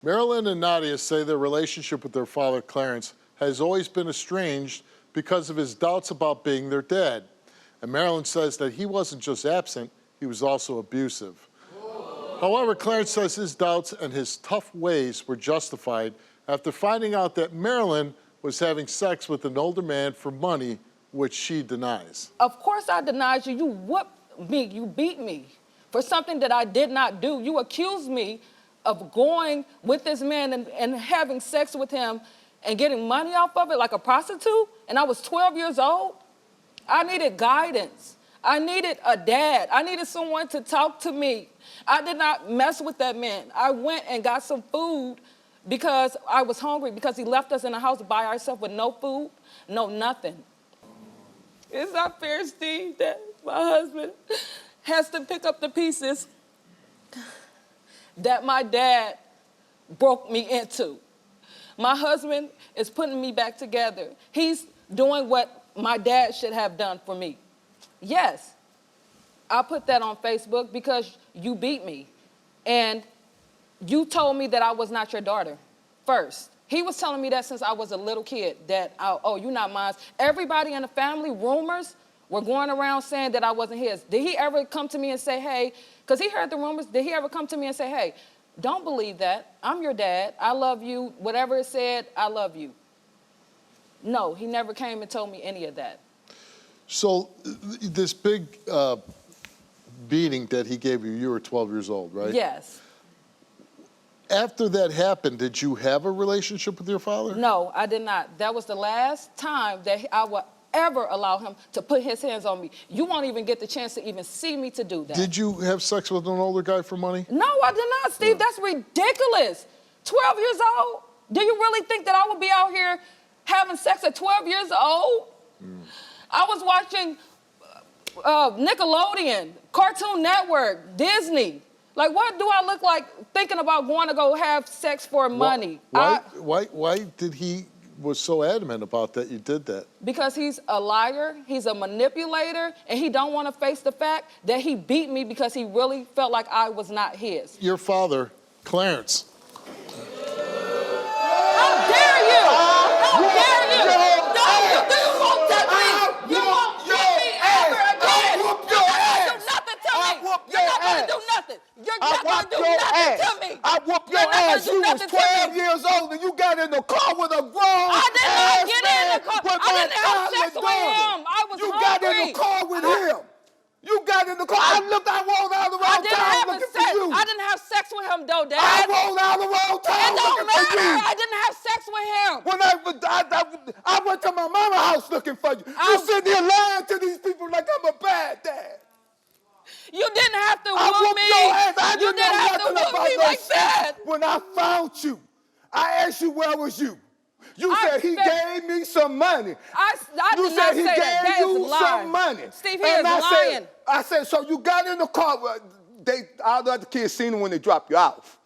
Marilyn and Nadia say their relationship with their father, Clarence, has always been estranged because of his doubts about being their dad. And Marilyn says that he wasn't just absent, he was also abusive. However, Clarence says his doubts and his tough ways were justified after finding out that Marilyn was having sex with an older man for money, which she denies. Of course I denied you. You whooped me, you beat me for something that I did not do. You accused me of going with this man and having sex with him and getting money off of it like a prostitute, and I was 12 years old. I needed guidance. I needed a dad. I needed someone to talk to me. I did not mess with that man. I went and got some food because I was hungry, because he left us in the house by ourselves with no food, no nothing. It's not fair, Steve, that my husband has to pick up the pieces that my dad broke me into. My husband is putting me back together. He's doing what my dad should have done for me. Yes, I put that on Facebook because you beat me. And you told me that I was not your daughter first. He was telling me that since I was a little kid, that, oh, you're not mine. Everybody in the family, rumors were going around saying that I wasn't his. Did he ever come to me and say, hey, because he heard the rumors, did he ever come to me and say, hey, don't believe that. I'm your dad. I love you. Whatever it said, I love you. No, he never came and told me any of that. So this big beating that he gave you, you were 12 years old, right? Yes. After that happened, did you have a relationship with your father? No, I did not. That was the last time that I would ever allow him to put his hands on me. You won't even get the chance to even see me to do that. Did you have sex with an older guy for money? No, I did not, Steve. That's ridiculous. 12 years old? Do you really think that I would be out here having sex at 12 years old? I was watching Nickelodeon, Cartoon Network, Disney. Like, what do I look like thinking about going to go have sex for money? Why did he was so adamant about that you did that? Because he's a liar, he's a manipulator, and he don't want to face the fact that he beat me because he really felt like I was not his. Your father, Clarence. How dare you? How dare you? No, you won't touch me. You won't hit me ever again. You're not gonna do nothing to me. You're not gonna do nothing. You're not gonna do nothing to me. I whooped your ass. You was 12 years old and you got in the car with a grown I did not get in the car. with I my didn't have sex with daughter. him. I was You hungry. got in the car with him. You got in the car. I rolled out the wrong time looking for you. I didn't have sex with him, though, Dad. I rolled out the wrong time It don't looking for you. matter. I didn't have sex with him. When I went to my mama's house looking for you. You sitting here lying to these people like I'm a bad dad. You didn't have to I whoop whooped me. your ass. I You didn't didn't know have to nothing whoop about me no like shit. that. When I found you, I asked you where was you. You said he gave me some money. I You did said not he say that. That gave is you lying. some money. Steve, he is lying. I said, so you got in the car. All the other kids seen him when they dropped you off.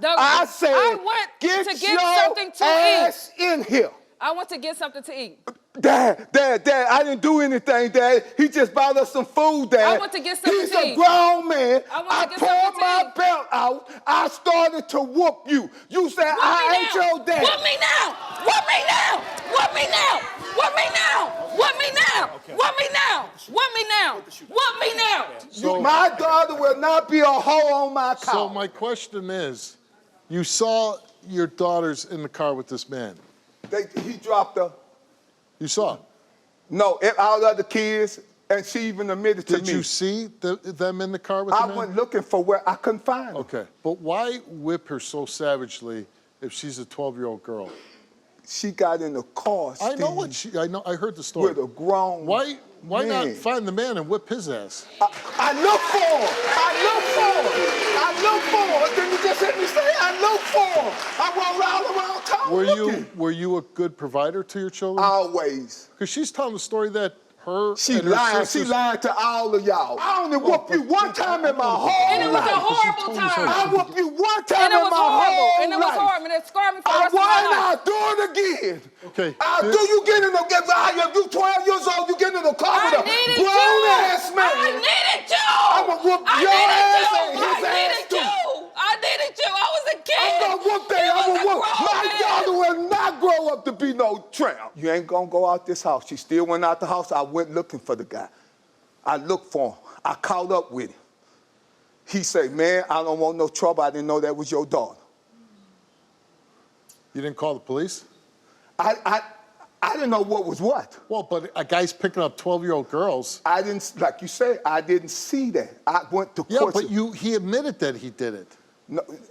I said, I went get to get your something to ass in here. I went to get something to eat. Dad, I didn't do anything, Dad. He just bought us some food, Dad. I went to get something He's to a eat. grown man. I went to get pulled something to my eat. belt out. I started to whoop you. You said, I ain't your dad. Whoop me now! Whoop me now! Whoop me now! Whoop me now! Whoop me now! Whoop me now! Whoop me now! Whoop me now! So, my daughter will not be a hoe on my car. So my question is, you saw your daughters in the car with this man. He dropped her. You saw? No, all the other kids, and she even admitted to me. Did you see them in the car with the man? I went looking for where I couldn't find her. Okay, but why whip her so savagely if she's a 12-year-old girl? She got in the car, Steve. I know, I heard the story. With a grown Why man. not find the man and whip his ass? I look for him. I look for him. Didn't you just hear me say I look for him? I rolled all around town Were you a good provider to your children? Always. Because she's telling the story that She lied to all of y'all. I only whooped you one time in my whole life. And it was a horrible time. I whooped you one time And it in was my horrible. whole And it was life. horrible. And it scarred me for the rest of my life. I'll do it again. Okay. Do you get in the you 12 years old, you get in the car with a grown-ass man. I needed you. I'm gonna whoop your ass and his ass too. I needed you. I was a kid. I'm gonna whoop their know, Trent, you ain't gonna go out this house. She still went out the house. I went looking for the guy. I looked for him. I caught up with him. He said, man, I don't want no trouble. I didn't know that was your daughter. You didn't call the police? I didn't know what was what. Well, but a guy's picking up 12-year-old girls. I didn't, like you said, I didn't see that. I went to court. Yeah, but he admitted that he did it.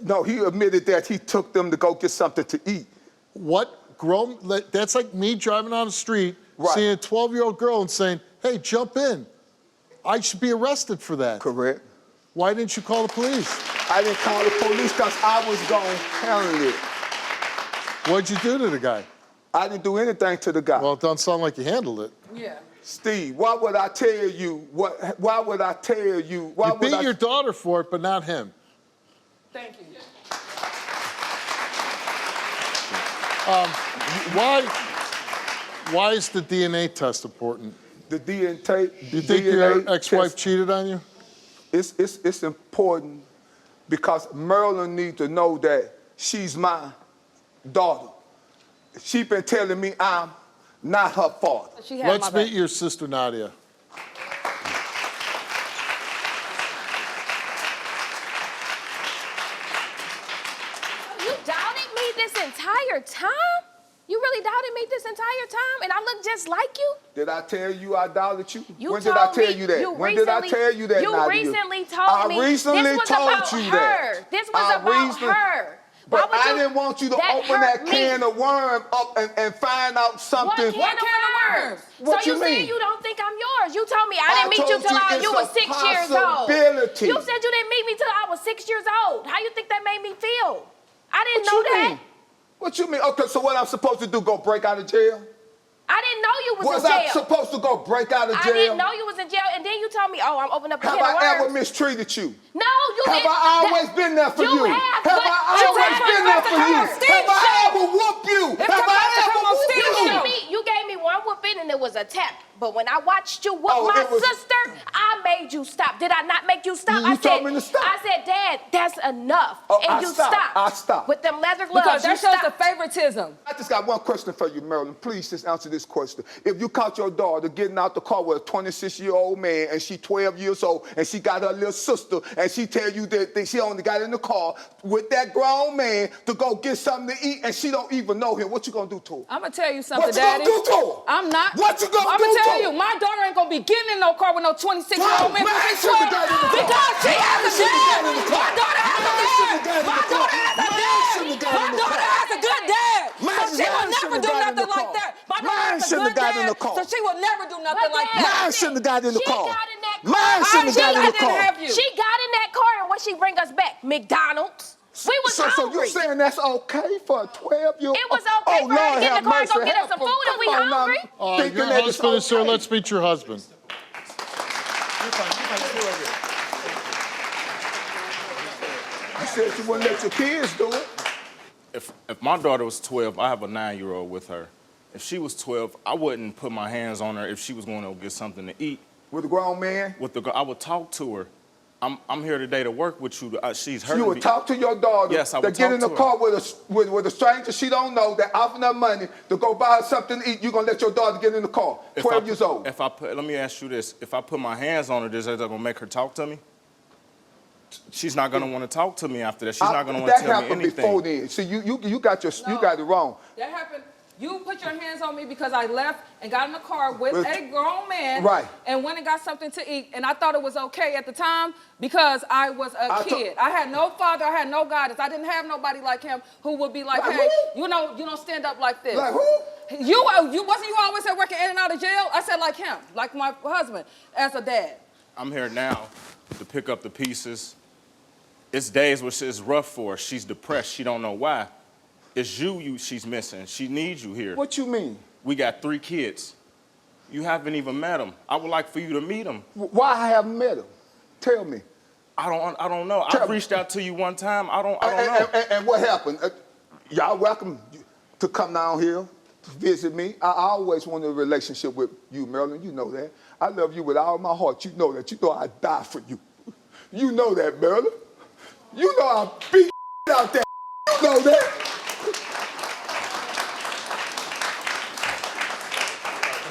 No, he admitted that he took them to go get something to eat. What grown, that's like me driving on the street, Right. seeing a 12-year-old girl and saying, hey, jump in. I should be arrested for that. Correct. Why didn't you call the police? I didn't call the police because I was going to handle it. What'd you do to the guy? I didn't do anything to the guy. Well, it doesn't sound like you handled it. Yeah. Steve, why would I tell you why would I tell you? You beat your daughter for it, but not him. Thank you. Why is the DNA test important? The DNA. You think your ex-wife cheated on you? It's important because Marilyn needs to know that she's my daughter. She's been telling me I'm not her father. Let's meet your sister, Nadia. You doubted me this entire time? You really doubted me this entire time, and I look just like you? Did I tell you I doubted you? You When did I told tell me- you that? you When did I recently- tell you that, You Nadia? recently told me I recently this was told about you her. that. This was I about recently- her. But Why would I you- didn't want you to that open hurt that me. can of worm up and find out something. What can of worms? What So you you mean? saying you don't think I'm yours? You told me I I didn't meet you told till you you it's was a 6 years old. possibility. You said you didn't meet me till I was 6 years old. How you think that made me feel? I didn't What know you that. mean? What you mean? Okay, so what I'm supposed to do, go break out of jail? I didn't know you was Was in I jail. supposed to go break out of jail? I didn't know you was in jail, and then you told me, "Oh, I'm opening up a Have can of I ever worms." mistreated you? No, you Have didn't. I always been there for you? Have Have but I you always have been there to for come you? on, Steve Have I show. ever whooped you? If Have somebody I come ever on, whooped Steve you? show. You gave me one whooping, and it was a tap. But when I watched you whoop Oh, my it was- sister, I made you stop. Did I not make you stop? You I told said, me to stop. I said, Dad, that's enough. Oh, and I you stopped. stopped. I stopped. With them leather gloves. Because that you shows the stopped. favoritism. I just got one question for you, Marilyn. Please just answer this question. If you caught your daughter getting out the car with a 26-year-old man and she 12 years old and she got her little sister and she tell you that she only got in the car with that grown man to go get something to eat and she don't even know him, what you gonna do to her? I'm gonna tell you something, What you Daddy. gonna do to her? I'm not. What you gonna I'm do gonna to tell her? you, my daughter ain't gonna be getting in no car with no 26-year-old man. Man, who's I should've 12 got in the car. Because she has a should've dad. got in the car. My daughter has a Man, dad. should've got in the My car. daughter has a Man, dad. should've got My in the daughter car. has a good dad. Man, So she will never should've do got in the nothing like car. that. My daughter Man, has a should've good got in dad. the car. So she will never do nothing like Dad, that. Mine shouldn't have got in the She car. got in that car. Mine shouldn't have got in the I didn't car. have you. She got in that car, and what she bring us back? McDonald's. We was So hungry. you're saying that's okay for a 12-year-old? It was okay for her to get in the car and go get us some food if we hungry. Your husband is here. Let's meet your husband. You said you wouldn't let your kids do it. If my daughter was 12, I have a 9-year-old with her. If she was 12, I wouldn't put my hands on her if she was going to get something to eat. With a grown man? I would talk to her. I'm here today to work with you. She's hurting You would me. talk to your daughter Yes, I that would get talk in the to her. car with a stranger she don't know that offering her money to go buy her something to eat. You're going to let your daughter get in the car, 12 years old. Let me ask you this. If I put my hands on her, is that going to make her talk to me? She's not going to want to talk to me after that. She's not going to want to tell me That happened anything. before then. See, you got it wrong. That happened. You put your hands on me because I left and got in the car with a grown man. Right. And went and got something to eat. And I thought it was okay at the time because I was a kid. I had no father. I had no guidance. I didn't have nobody like him who would be like, Like hey, who? you don't stand up like this. Like who? You wasn't you always said working in and out of jail? I said like him, like my husband, as a dad. I'm here now to pick up the pieces. It's days where it's rough for her. She's depressed. She don't know why. It's you she's missing. She needs you here. What you mean? We got 3 kids. You haven't even met them. I would like for you to meet them. Why I haven't met him? Tell me. I don't know. Tell I've me. reached out to you one time. I don't know. And what happened? Y'all welcome to come down here to visit me. I always wanted a relationship with you, Marilyn. You know that. I love you with all my heart. You know that. You know I'd die for you. You know that, Marilyn. You know I beat out there. You know that.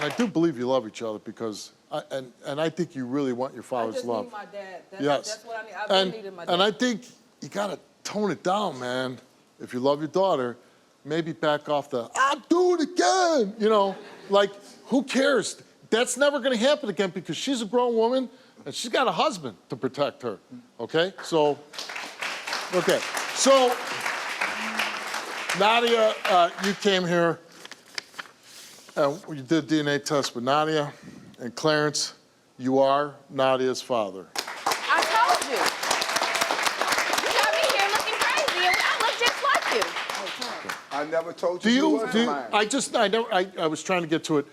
I do believe you love each other because, and I think you really want your I father's just love. need my dad. Yes. That's what I need. I've been needing my dad. And I think you gotta tone it down, man. If you love your daughter, maybe back off the, I'll do it again. You know, like, who cares? That's never gonna happen again because she's a grown woman and she's got a husband to protect her, okay? So, Nadia, you came here and you did a DNA test with Nadia, and Clarence, you are Nadia's father. I told you. You got me here looking crazy, and I look just like you. I never told you wasn't mine. I was trying to get to it.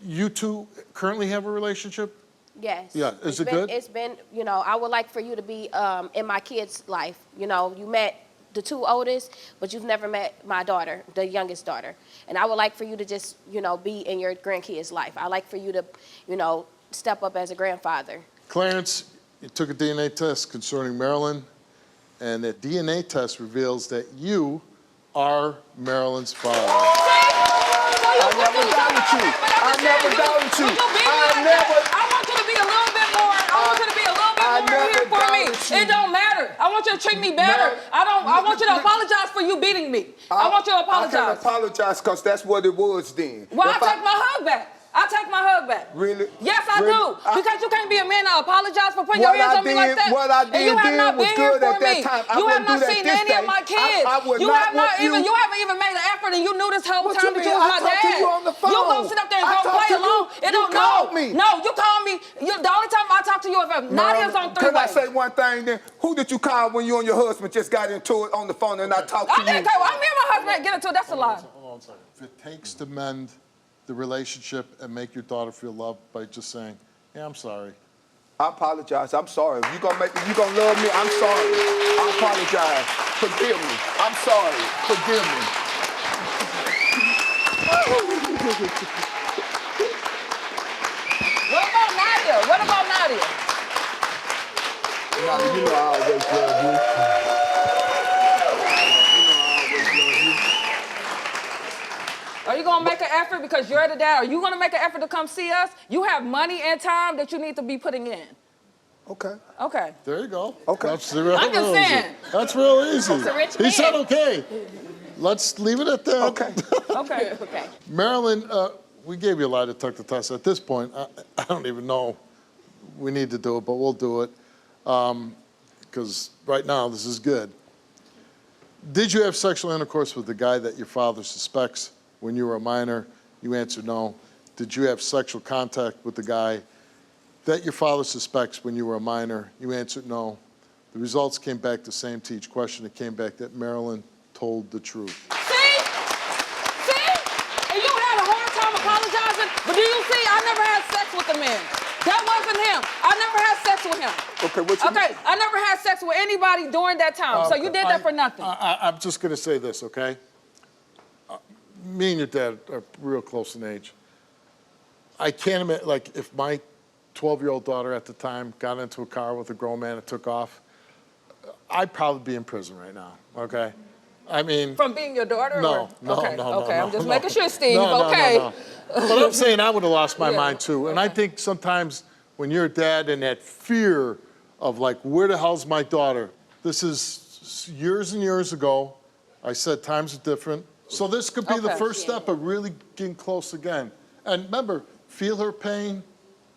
You two currently have a relationship? Yes. Yeah, is it been, good? It's been, you know, I would like for you to be in my kids' life. You know, you met the two oldest, but you've never met my daughter, the youngest daughter. And I would like for you to just, you know, be in your grandkids' life. I like for you to, you know, step up as a grandfather. Clarence, you took a DNA test concerning Marilyn, and the DNA test reveals that you are Marilyn's father. I never doubted you. I never doubted you. I want you to be a little bit more. I want you to be a little bit more here for me. It don't matter. I want you to treat me better. I want you to apologize for you beating me. I want you to apologize. I can't apologize because that's what it was then. Well, I take my hug back. I take my hug back. Really? Yes, I Really? do. Because you can't be a man to apologize for putting your hands on me like that. What I And did you have not was been here good for at that me. time. I You have wouldn't do not that seen this any of day. my kids. I would You not have not want even. you- You haven't even made an effort, and you knew this whole What time you that you mean? was I my talked to dad. you on the phone. You gonna sit up there and I go talked play to along? you. It You don't called me. No, you called me. The only time I talk to you is if Nadia's on Can I three-way. say one thing then? Who did you call when you and your husband just got into it on the phone and I talked to I you? didn't call. Me and my husband get into it. That's a lie. Hold on a second. If it takes to mend the relationship and make your daughter feel loved by just saying, yeah, I'm sorry. I apologize. I'm sorry. If you gonna love me, I'm sorry. I apologize. Forgive me. I'm sorry. Forgive me. What about Nadia? What about Nadia? Now, you know I always love you. Are you gonna make an effort because you're the dad? Are you gonna make an effort to come see us? You have money and time that you need to be putting in. Okay. Okay. There you go. Okay. That's real, I'm just real saying. easy. That's real easy. That's a rich He man. said okay. Let's leave it at that. Okay. Okay. Okay. Marilyn, we gave you a lie detector test. At this point, I don't even know we need to do it, but we'll do it because right now this is good. Did you have sexual intercourse with the guy that your father suspects when you were a minor? You answered no. Did you have sexual contact with the guy that your father suspects when you were a minor? You answered no. The results came back the same to each question. It came back that Marilyn told the truth. See? And you had a hard time apologizing, but do you see, I never had sex with a man. That wasn't him. I never had sex with him. Okay, what you Okay, I never had sex with anybody during that time, so you did that for nothing. I'm just going to say this, okay? Me and your dad are real close in age. I can't admit, like, if my 12-year-old daughter at the time got into a car with a grown man and took off, I'd probably be in prison right now, okay? I mean... From being your daughter? No, or? Okay, I'm just making sure, Steve, No, okay. no. But I'm saying I would have lost my Yeah, mind too. And I think sometimes when you're a dad and that fear of like, where the hell's my daughter? This is years and years ago. I said times are different. So this could be the Okay. first step of really getting close again. And remember, feel her pain,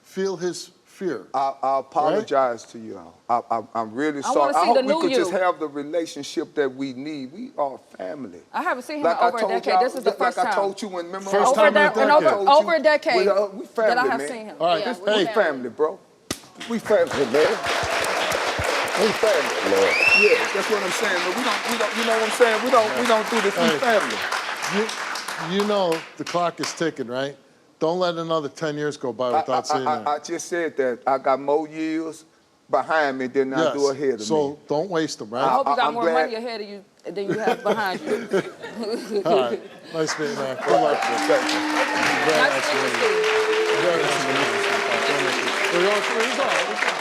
feel his fear. I apologize to you all. I'm really sorry. wanna see I the hope we new could just you. have the relationship that we need. We are family. I haven't seen him Like in I over a told decade. y'all- This is the first like time. I told you when remember First I- time in a decade. Over a decade we family, that I have man. seen him. All right, Yeah, hey, We family, bro. We family, man. We family, Lord. Yeah, that's what I'm saying. But we don't. You know what I'm saying? We don't do this. We Hey. family. you know the clock is ticking, right? Don't let another 10 years go by without seeing that. I just said that I got more years behind me than I do ahead of so me. don't waste them, I right? hope you got I'm more glad- money ahead of you than you have behind you. All right. Nice meeting you, man. Good luck. Thank you. Very Nice nice to meet meeting you. you. Very nice meeting you. Well, you all-